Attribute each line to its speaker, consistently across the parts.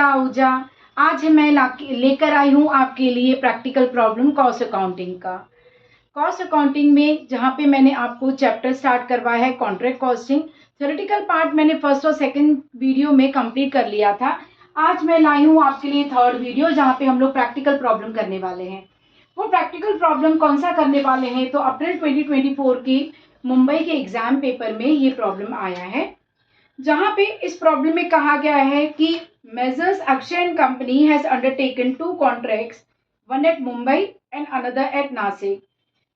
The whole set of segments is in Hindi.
Speaker 1: आहूजा। आज मैं लेकर आई हूँ आपके लिए प्रैक्टिकल प्रॉब्लम कॉस्ट अकाउंटिंग का। कॉस्ट अकाउंटिंग में जहाँ पे मैंने आपको चैप्टर स्टार्ट करवाया है कॉन्ट्रैक्ट कॉस्टिंग। थ्योरेटिकल पार्ट मैंने फर्स्ट और सेकंड वीडियो में कंप्लीट कर लिया था। आज मैं लाई हूँ आपके लिए थर्ड वीडियो जहाँ पे हम लोग प्रैक्टिकल प्रॉब्लम करने वाले हैं। वो प्रैक्टिकल प्रॉब्लम कौन सा करने वाले हैं, तो अप्रैल 2024 के मुंबई के एग्जाम पेपर में ये प्रॉब्लम आया है, जहाँ पे इस प्रॉब्लम में कहा गया है कि measures Akshay and company has undertaken 2 contracts, one at Mumbai and another at Nashik.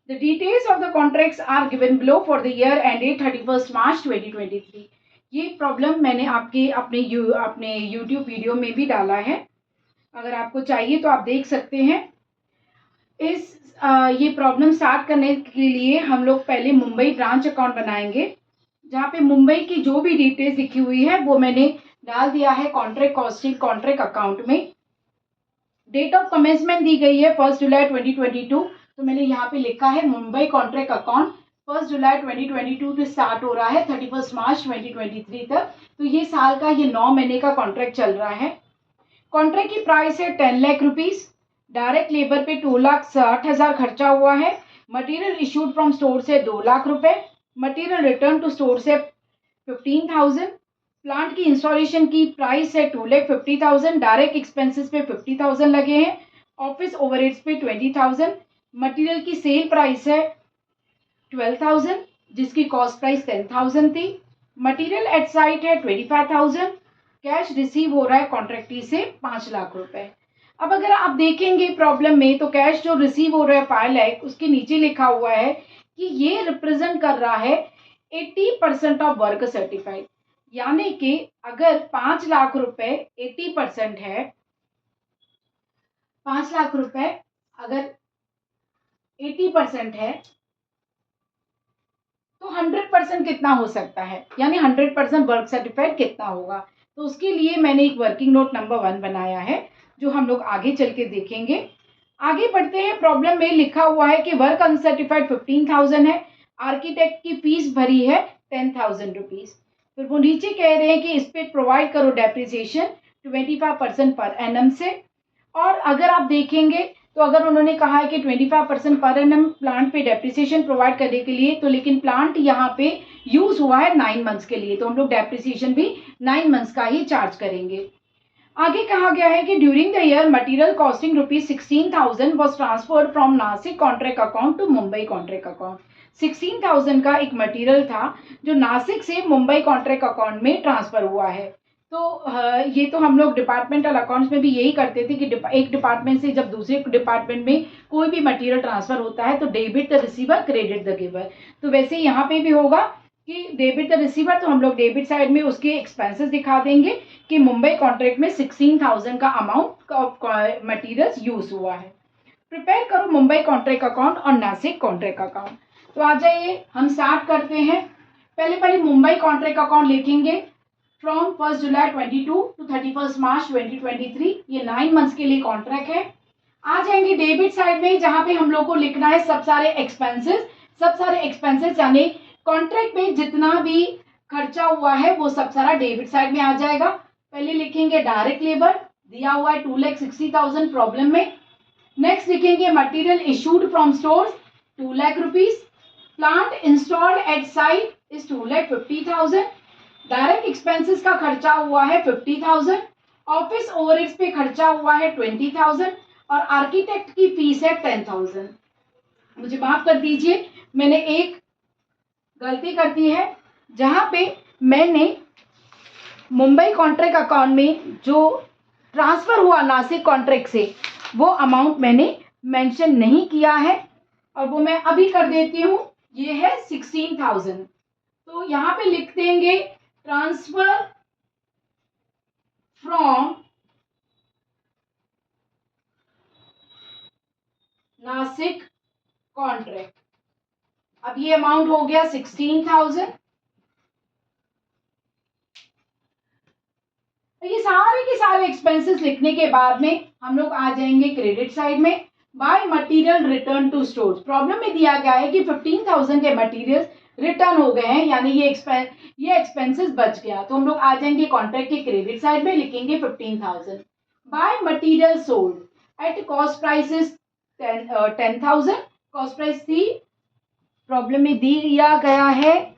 Speaker 1: The details of the contracts are given below for the year ended 31st March 2023. ये प्रॉब्लम मैंने अपने YouTube वीडियो में भी डाला है, अगर आपको चाहिए तो आप देख सकते हैं। ये प्रॉब्लम स्टार्ट करने के लिए हम लोग पहले मुंबई ब्रांच अकाउंट बनाएंगे, जहाँ पे मुंबई की जो भी डिटेल्स लिखी हुई है वो मैंने डाल दिया है कॉन्ट्रैक्ट कॉस्टिंग कॉन्ट्रैक्ट अकाउंट में। डेट ऑफ कमेंसमेंट दी गई है 1 जुलाई 2022, तो मैंने यहाँ पे लिखा है मुंबई कॉन्ट्रैक्ट अकाउंट 1 जुलाई 2022 से स्टार्ट हो रहा है 31 मार्च 2023 तक। तो ये साल का 9 महीने का कॉन्ट्रैक्ट चल रहा है। कॉन्ट्रैक्ट की प्राइस है 10 लाख रुपीज। डायरेक्ट लेबर पे 2,60,000 खर्चा हुआ है। मटेरियल इशूड फ्रॉम स्टोर से 2 लाख रुपए। मटेरियल रिटर्न टू स्टोर से 15,000। प्लांट की इंस्टॉलेशन की प्राइस है 2,50,000। डायरेक्ट एक्सपेंसेस पे 50,000 लगे हैं। ऑफिस ओवरहेड्स पे 20,000। मटेरियल की सेल प्राइस है 12,000, जिसकी कॉस्ट प्राइस 10,000 थी। मटेरियल एट साइट है 25,000। कैश रिसीव हो रहा है कॉन्ट्रैक्टी से 5 लाख रुपए। अब अगर आप देखेंगे प्रॉब्लम में, तो कैश जो रिसीव हो रहा है 5 लाख, उसके नीचे लिखा हुआ है कि ये रिप्रेजेंट कर रहा है 80% ऑफ वर्क सर्टिफाइड। यानी कि अगर 5 लाख रुपए 80% है, 5 लाख रुपए अगर 80% है तो 100% कितना हो सकता है, यानी 100% वर्क सर्टिफाइड कितना होगा। तो उसके लिए मैंने एक वर्किंग नोट नंबर 1 बनाया है, जो हम लोग आगे चल के देखेंगे। आगे बढ़ते हैं। प्रॉब्लम में लिखा हुआ है कि वर्क अनसर्टिफाइड 15,000 है। आर्किटेक्ट की फीस भरी है 10,000 रुपीज। फिर वो नीचे कह रहे हैं कि इस पे प्रोवाइड करो डेप्रिसिएशन 25% पर एनम से। और अगर आप देखेंगे तो अगर उन्होंने कहा है कि 25% पर एनम प्लांट पे डेप्रिसिएशन प्रोवाइड करने के लिए, तो लेकिन प्लांट यहाँ पे यूज हुआ है 9 मंथ्स के लिए, तो हम लोग डेप्रिसिएशन भी 9 मंथ्स का ही चार्ज करेंगे। आगे कहा गया है कि during the year material costing ₹16,000 was transferred from Nashik contract account to Mumbai contract account. 16,000 का एक मटेरियल था जो नासिक से मुंबई कॉन्ट्रैक्ट अकाउंट में ट्रांसफर हुआ है। तो ये तो हम लोग डिपार्टमेंटल अकाउंट्स में भी यही करते थे कि एक डिपार्टमेंट से जब दूसरे डिपार्टमेंट में कोई भी मटेरियल ट्रांसफर होता है तो debit the receiver credit the giver. तो वैसे यहाँ पे भी होगा कि डेबिट द रिसीवर, तो हम लोग डेबिट साइड में उसके एक्सपेंसेस दिखा देंगे कि मुंबई कॉन्ट्रैक्ट में 16,000 का अमाउंट ऑफ मटीरियल्स यूज हुआ है। प्रिपेयर करो मुंबई कॉन्ट्रैक्ट अकाउंट और नासिक कॉन्ट्रैक्ट अकाउंट। तो आ जाइए हम स्टार्ट करते हैं। पहले मुंबई कॉन्ट्रैक्ट अकाउंट लिखेंगे फ्रॉम 1 जुलाई 22 टू 31 मार्च 2023। ये 9 मंथ्स के लिए कॉन्ट्रैक्ट है। आ जाएंगे डेबिट साइड में, जहां पे हम लोग को लिखना है सब सारे एक्सपेंसेस यानी कॉन्ट्रैक्ट में जितना भी खर्चा हुआ है वो सब सारा डेबिट साइड में आ जाएगा। पहले लिखेंगे डायरेक्ट लेबर, दिया हुआ है 2,60,000 प्रॉब्लम में। नेक्स्ट लिखेंगे material issued from stores 2 lakh rupees. Plant installed eight site is 2,50,000। Direct expenses का खर्चा हुआ है 50,000। ऑफिस ओवरहेड्स पे खर्चा हुआ है 20,000 और आर्किटेक्ट की फीस है 10,000। मुझे माफ कर दीजिए, मैंने एक गलती कर दी है, जहां पे मैंने मुंबई कॉन्ट्रैक्ट अकाउंट में जो ट्रांसफर हुआ नासिक कॉन्ट्रैक्ट से वो अमाउंट मैंने मेंशन नहीं किया है, और वो मैं अभी कर देती हूँ। ये है 16,000। तो यहाँ पे लिख देंगे ट्रांसफर फ्रॉम नासिक कॉन्ट्रैक्ट। अब ये अमाउंट हो गया 16,000। ये सारे के सारे एक्सपेंसेस लिखने के बाद में हम लोग आ जाएंगे क्रेडिट साइड में। By material return to stores. Problem में दिया गया है कि 15,000 के मटेरियल्स रिटर्न हो गए हैं, यानी ये एक्सपेंसेस बच गया। तो हम लोग आ जाएंगे कॉन्ट्रैक्ट के क्रेडिट साइड में, लिखेंगे 15,000। By material sold at cost price is 10,000। Cost price थी, प्रॉब्लम में दिया गया है,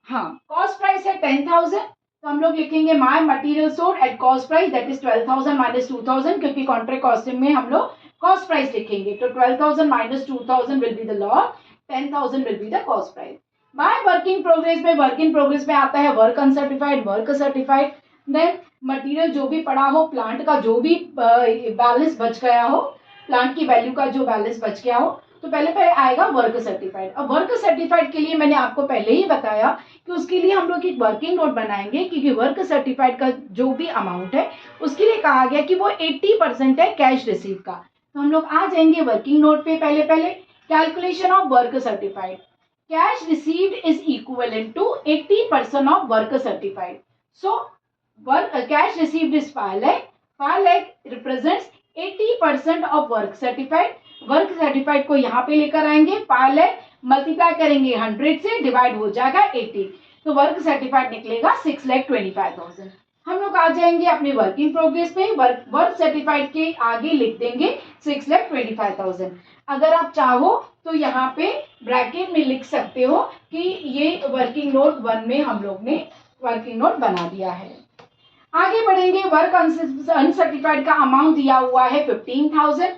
Speaker 1: हाँ कॉस्ट प्राइस है 10,000। तो हम लोग लिखेंगे my material sold at cost price that is 12,000 minus 2,000, क्योंकि कॉन्ट्रैक्ट कॉस्टिंग में हम लोग कॉस्ट प्राइस लिखेंगे। तो 12,000 minus 2,000 will be the loss, 10,000 will be the cost price. By work in progress में, वर्क इन प्रोग्रेस में आता है work uncertified, work certified, then material जो भी पड़ा हो, प्लांट का जो भी बैलेंस बच गया हो, प्लांट की वैल्यू का जो बैलेंस बच गया हो, तो पहले आएगा वर्क सर्टिफाइड। अब वर्क सर्टिफाइड के लिए मैंने आपको पहले ही बताया कि उसके लिए हम लोग एक वर्किंग नोट बनाएंगे, क्योंकि वर्क सर्टिफाइड का जो भी अमाउंट है उसके लिए कहा गया कि वो 80% है कैश रिसीव का। तो हम लोग आ जाएंगे वर्किंग नोट पे। पहले calculation of work certified, cash received is equivalent to 80% of work certified. So cash received is 5 lakh, 5 lakh represents 80% of work certified. Work certified को यहाँ पे लेकर आएंगे, 5 लाख मल्टीप्लाई करेंगे 100 से, डिवाइड हो जाएगा 80, तो वर्क सर्टिफाइड निकलेगा 6,25,000। हम लोग आ जाएंगे अपने वर्किंग प्रोग्रेस पे, वर्क सर्टिफाइड के आगे लिख देंगे 6,25,000। अगर आप चाहो तो यहाँ पे ब्रैकेट में लिख सकते हो कि ये वर्किंग नोट 1 में हम लोग ने वर्किंग नोट बना दिया है। आगे बढ़ेंगे, वर्क अनसर्टिफाइड का अमाउंट दिया हुआ है 15,000।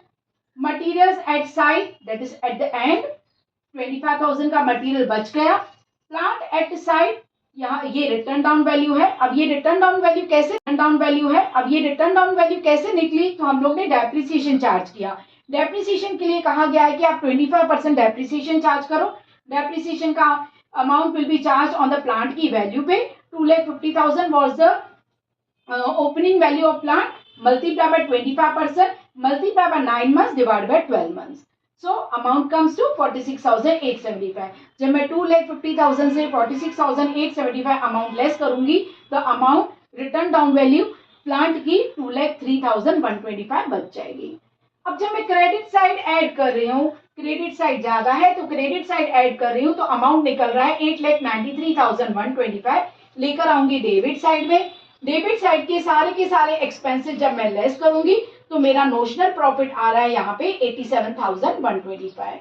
Speaker 1: Materials at site that is at the end 25,000 का मटीरियल बच गया। प्लांट एट साइट, यहाँ ये रिटर्न डाउन वैल्यू है। अब ये रिटर्न डाउन वैल्यू कैसे निकली, तो हम लोग ने डेप्रिसिएशन चार्ज किया। डेप्रिसिएशन के लिए कहा गया है कि आप 25% डेप्रिसिएशन चार्ज करो। डेप्रिसिएशन का amount will be charge on the plant की वैल्यू पे। 2,50,000 was the opening value of plant, multiply by 25%, multiply by 9 months, divided by 12 months. So amount comes to 46,875. जब मैं 2,50,000 से 46,875 अमाउंट लेस करूंगी, तो amount return down value plant की 2,03,125 बच जाएगी। अब जब मैं क्रेडिट साइड ऐड कर रही हूँ, क्रेडिट साइड ज्यादा है तो क्रेडिट साइड ऐड कर रही हूँ, तो अमाउंट निकल रहा है 8,93,125। लेकर आऊंगी डेबिट साइड में। डेबिट साइड के सारे एक्सपेंसेस जब मैं लेस करूंगी, तो मेरा नोशनल प्रॉफिट आ रहा है यहाँ पे 87,125।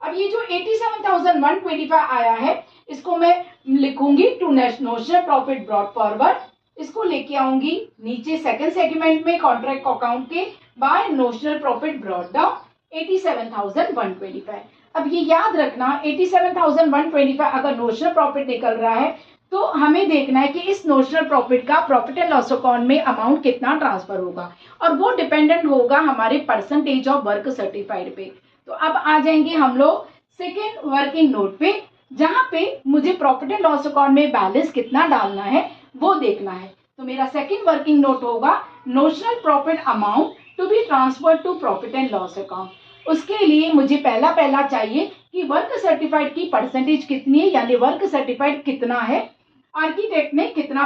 Speaker 1: अब ये जो 87,125 आया है, इसको मैं लिखूंगी to notional profit brought forward. इसको लेके आऊंगी नीचे सेकंड सेगमेंट में कॉन्ट्रैक्ट अकाउंट के, by notional profit brought down 87,125। अब ये याद रखना, 87,125 अगर नोशनल प्रॉफिट निकल रहा है, तो हमें देखना है कि इस नोशनल प्रॉफिट का प्रॉफिट एंड लॉस अकाउंट में अमाउंट कितना ट्रांसफर होगा, और वो डिपेंडेंट होगा हमारे परसेंटेज ऑफ वर्क सर्टिफाइड पे। तो अब आ जाएंगे हम लोग सेकेंड वर्किंग नोट पे, जहां पे मुझे प्रॉफिट एंड लॉस अकाउंट में बैलेंस कितना डालना है वो देखना है। तो मेरा सेकेंड वर्किंग नोट होगा notional profit amount to be transfer to profit and loss account. उसके लिए मुझे पहला चाहिए कि वर्क सर्टिफाइड की परसेंटेज कितनी है, यानी वर्क सर्टिफाइड कितना है, आर्किटेक्ट ने कितना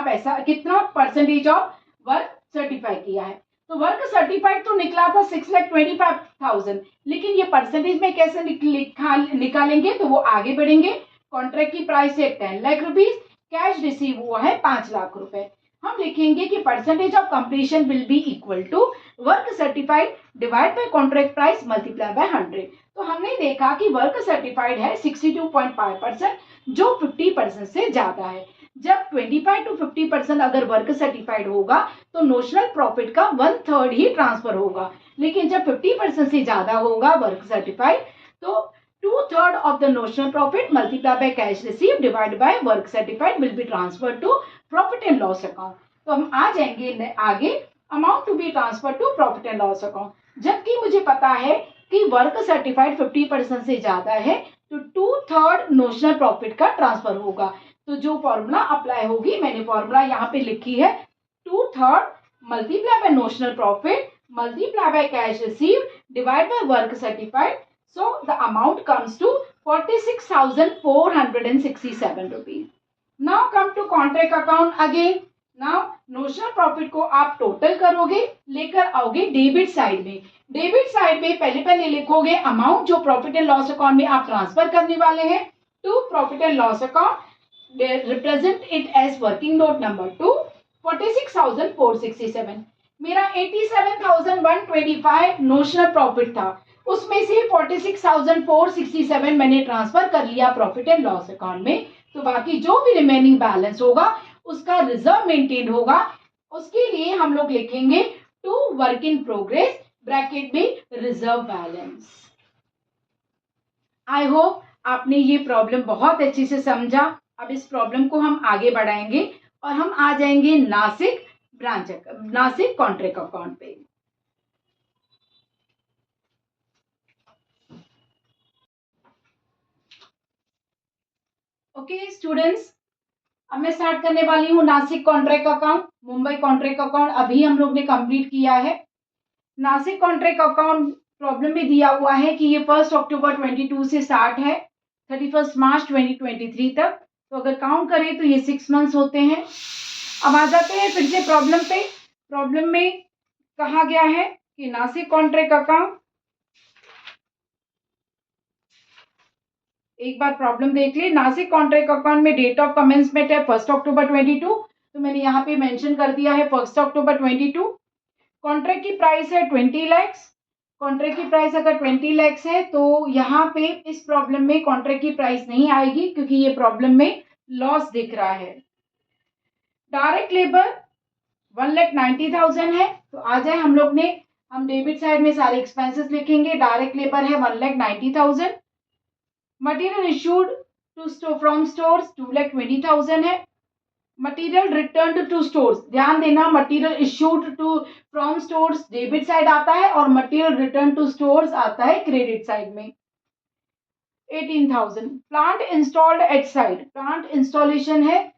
Speaker 1: परसेंटेज ऑफ वर्क सर्टिफाई किया है। तो वर्क सर्टिफाइड तो निकला था 6,25,000, लेकिन ये परसेंटेज में कैसे निकालेंगे, तो वो आगे बढ़ेंगे। कॉन्ट्रैक्ट की प्राइस है 10 लाख रुपीज, कैश रिसीव हुआ है 5 लाख रुपए। हम लिखेंगे कि percentage of completion will be equal to work certified divide by contract price multiply by 100। तो हमने देखा कि वर्क सर्टिफाइड है 62.5%, जो 50% से ज्यादा है। जब 25 to 50% अगर वर्क सर्टिफाइड होगा, तो नोशनल प्रॉफिट का 1/3 ही ट्रांसफर होगा। लेकिन जब 50% से ज्यादा होगा वर्क सर्टिफाइड, तो 2/3 of the notional profit multiply by cash receive divide by work certified will be transfer to profit and loss account. तो हम आ जाएंगे आगे, amount to be transfer to profit and loss account. जबकि मुझे पता है कि वर्क सर्टिफाइड 50% से ज्यादा है, तो 2/3 नोशनल प्रॉफिट का ट्रांसफर होगा। तो जो फॉर्मूला अप्लाई होगी, मैंने फॉर्मूला यहाँ पे लिखी है, 2/3 multiply by notional profit multiply by cash receive divide by work certified, so the amount comes to 46,467 rupees. Now come to contract account again. Now notional profit को आप टोटल करोगे, लेकर आओगे डेबिट साइड में। डेबिट साइड में पहले लिखोगे अमाउंट जो प्रॉफिट एंड लॉस अकाउंट में आप ट्रांसफर करने वाले हैं to profit and loss account. Represent it as working note number 2, 46,467। मेरा 87,125 नोशनल प्रॉफिट था, उसमें से 46,467 मैंने ट्रांसफर कर लिया प्रॉफिट एंड लॉस अकाउंट में। तो बाकी जो भी रिमेनिंग बैलेंस होगा उसका रिजर्व मेंटेन होगा, उसके लिए हम लोग लिखेंगे to work in progress bracket में रिजर्व बैलेंस। आई होप आपने ये प्रॉब्लम बहुत अच्छे से समझा। अब इस प्रॉब्लम को हम आगे बढ़ाएंगे और हम आ जाएंगे नासिक कॉन्ट्रैक्ट अकाउंट पे। ओके स्टूडेंट्स, अब मैं स्टार्ट करने वाली हूँ Nashik contract account. Mumbai contract account अभी हम लोग ने कंप्लीट किया है। नासिक कॉन्ट्रैक्ट अकाउंट प्रॉब्लम में दिया हुआ है कि ये 1 अक्टूबर 22 से स्टार्ट है 31 मार्च 2023 तक। तो अगर काउंट करें तो ये 6 मंथ्स होते हैं। अब आ जाते हैं फिर से प्रॉब्लम पे। प्रॉब्लम में कहा गया है कि नासिक कॉन्ट्रैक्ट अकाउंट, एक बार प्रॉब्लम देख ले। नासिक कॉन्ट्रैक्ट अकाउंट में डेट ऑफ कमेंसमेंट है 1 अक्टूबर 22, तो मैंने यहाँ पे मेंशन कर दिया है 1 अक्टूबर 22। कॉन्ट्रैक्ट की प्राइस है 20 लैक्स। कॉन्ट्रैक्ट की प्राइस अगर 20 लैक्स है तो यहाँ पे इस प्रॉब्लम में कॉन्ट्रैक्ट की प्राइस नहीं आएगी क्योंकि ये प्रॉब्लम में लॉस दिख रहा है। डायरेक्ट लेबर 1,90,000 है, तो आ जाए हम डेबिट साइड में सारे एक्सपेंसेस लिखेंगे। डायरेक्ट लेबर है 1,90,000। Material issued to from stores 2,20,000 है। मटेरियल रिटर्न टू स्टोर्स, ध्यान देना, material issued to from stores debit side आता है और मटेरियल रिटर्न टू स्टोर्स आता है क्रेडिट साइड में। 18,000। Plant installed eight side, plant installation है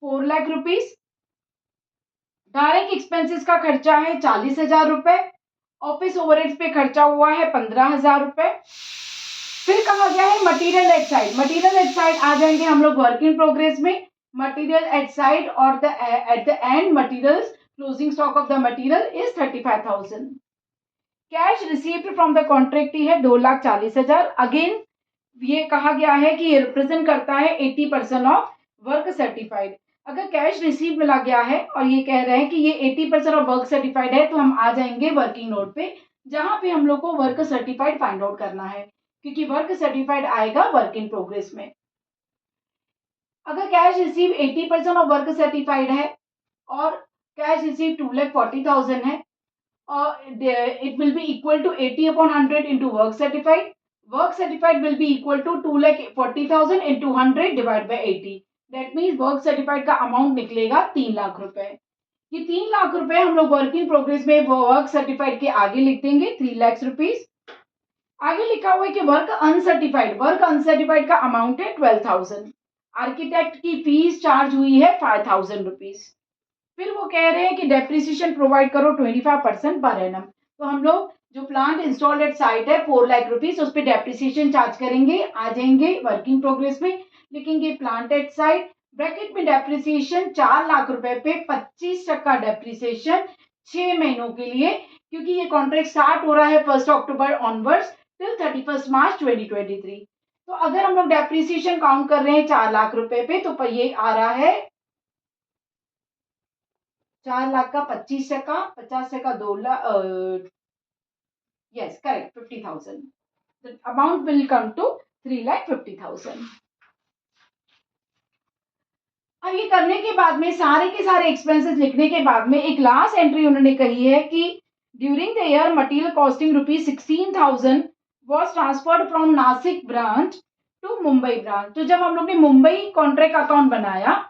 Speaker 1: 4 लाख रुपीज। डायरेक्ट एक्सपेंसेस का खर्चा है 40,000 रुपए। ऑफिस ओवरहेड्स पे खर्चा हुआ है 15,000 रुपए। फिर कहा गया है material at side. Material at side आ जाएंगे हम लोग वर्क इन प्रोग्रेस में। मटेरियल एट साइड और at the end materials closing stock of the material is 35,000। Cash received from the contractee है 2,40,000। अगेन ये कहा गया है कि ये रिप्रेजेंट करता है 80% ऑफ वर्क सर्टिफाइड। अगर कैश रिसीव मिला गया है और ये कह रहे हैं कि ये 80% ऑफ वर्क सर्टिफाइड है, तो हम आ जाएंगे वर्किंग नोट पे, जहां पे हम लोग को वर्क सर्टिफाइड फाइंड आउट करना है, क्योंकि वर्क सर्टिफाइड आएगा वर्क इन प्रोग्रेस में। अगर cash receive 80% of work certified है और कैश रिसीव 2,40,000 है और it will be equal to 80/100 into work certified. Work certified will be equal to 2,40,000 into 100 divide by 80। That means work certified का अमाउंट निकलेगा 3 लाख रुपए। ये 3 लाख रुपए हम लोग वर्क इन प्रोग्रेस में वर्क सर्टिफाइड के आगे लिख देंगे 3 लाख रुपीज। आगे लिखा हुआ है कि वर्क अनसर्टिफाइड का अमाउंट है 12,000। आर्किटेक्ट की फीस चार्ज हुई है 5,000 रुपीज। फिर वो कह रहे हैं कि डेप्रिसिएशन प्रोवाइड करो 25% पर एनम। तो हम लोग जो प्लांट इंस्टॉल्ड एट साइट है 4 लाख रुपीज, उस पर डेप्रिसिएशन चार्ज करेंगे। आ जाएंगे वर्किंग प्रोग्रेस में, लिखेंगे प्लांट एट साइट, ब्रैकेट में डेप्रिसिएशन 4 लाख रुपए पे 25% डेप्रिसिएशन 6 महीनों के लिए, क्योंकि ये कॉन्ट्रैक्ट स्टार्ट हो रहा है 1 अक्टूबर ऑनवर्ड्स टिल 31 मार्च 2023। तो अगर हम लोग डेप्रिसिएशन काउंट कर रहे हैं 4 लाख रुपए पे, तो ये आ रहा है 4 लाख का 25%, 50% 2 lakh, yes correct 50,000। The amount will come to 3,50,000। अब ये करने के बाद में सारे के सारे एक्सपेंसेस लिखने के बाद में एक लास्ट एंट्री उन्होंने कही है कि during the year material costing ₹16,000 was transferred from Nashik branch to Mumbai branch. तो जब हम लोग ने मुंबई कॉन्ट्रैक्ट अकाउंट बनाया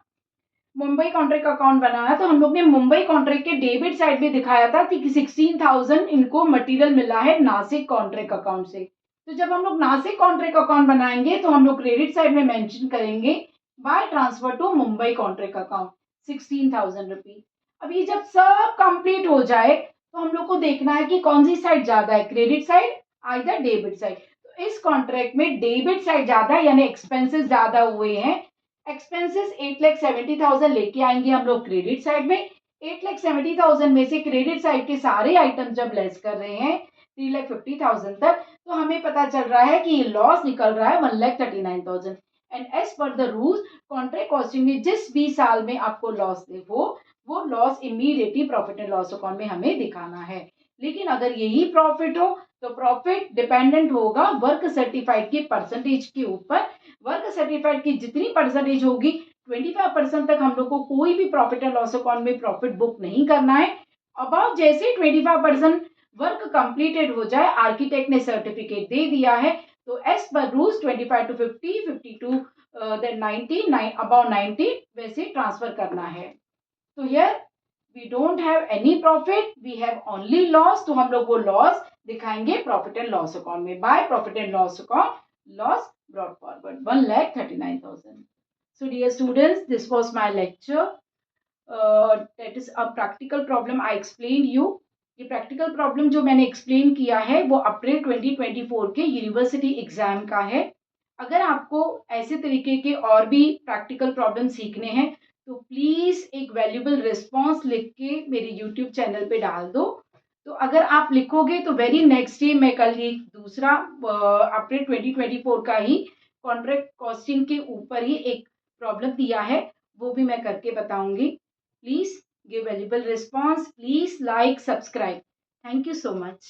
Speaker 1: तो हम लोग ने मुंबई कॉन्ट्रैक्ट के डेबिट साइड में दिखाया था कि 16,000 इनको मटेरियल मिला है नासिक कॉन्ट्रैक्ट अकाउंट से। तो जब हम लोग नासिक कॉन्ट्रैक्ट अकाउंट बनाएंगे तो हम लोग क्रेडिट साइड में मेंशन करेंगे by transfer to Mumbai contract account 16,000 rupees. अब ये जब सब कंप्लीट हो जाए तो हम लोग को देखना है कि कौन सी साइड ज्यादा है, credit side either debit side. तो इस कॉन्ट्रैक्ट में डेबिट साइड ज्यादा है, यानी एक्सपेंसेस ज्यादा हुए हैं एक्सपेंसेस 8,70,000 लेके आएंगे हम लोग क्रेडिट साइड में। 8,70,000 में से क्रेडिट साइड के सारे आइटम जब लेस कर रहे हैं 3,50,000 तक, तो हमें पता चल रहा है कि ये लॉस निकल रहा है 1,39,000। And as per the rules, contract costing में जिस भी साल में आपको लॉस दे वो loss immediately profit and loss account में हमें दिखाना है। लेकिन अगर यही प्रॉफिट हो तो प्रॉफिट डिपेंडेंट होगा वर्क सर्टिफाइड की परसेंटेज के ऊपर। वर्क सर्टिफाइड की जितनी परसेंटेज होगी 25% तक हम लोग को कोई भी प्रॉफिट एंड लॉस अकाउंट में प्रॉफिट बुक नहीं करना है। अबाउट जैसे 25% वर्क कंप्लीटेड हो जाए, आर्किटेक्ट ने सर्टिफिकेट दे दिया है, तो as per rules 25 to 50, 50 to then 90, about 90 वैसे ट्रांसफर करना है। तो here we don't have any profit, we have only loss, तो हम लोग वो लॉस दिखाएंगे प्रॉफिट एंड लॉस अकाउंट में। By profit and loss account, loss brought forward 1,39,000. So dear students, this was my lecture. That is a practical problem I explained you. ये प्रैक्टिकल प्रॉब्लम जो मैंने एक्सप्लेन किया है वो अप्रैल 2024 के यूनिवर्सिटी एग्जाम का है। अगर आपको ऐसे तरीके के और भी प्रैक्टिकल प्रॉब्लम सीखने हैं तो प्लीज़ एक वैल्यूबल रिस्पॉन्स लिख के मेरे यूट्यूब चैनल पे डाल दो। तो अगर आप लिखोगे तो वेरी नेक्स्ट डे मैं कल एक दूसरा अप्रैल 2024 का ही कॉन्ट्रैक्ट कॉस्टिंग के ऊपर ही एक प्रॉब्लम दिया है, वो भी मैं करके बताऊंगी। Please give valuable response. Please like, subscribe. Thank you so much.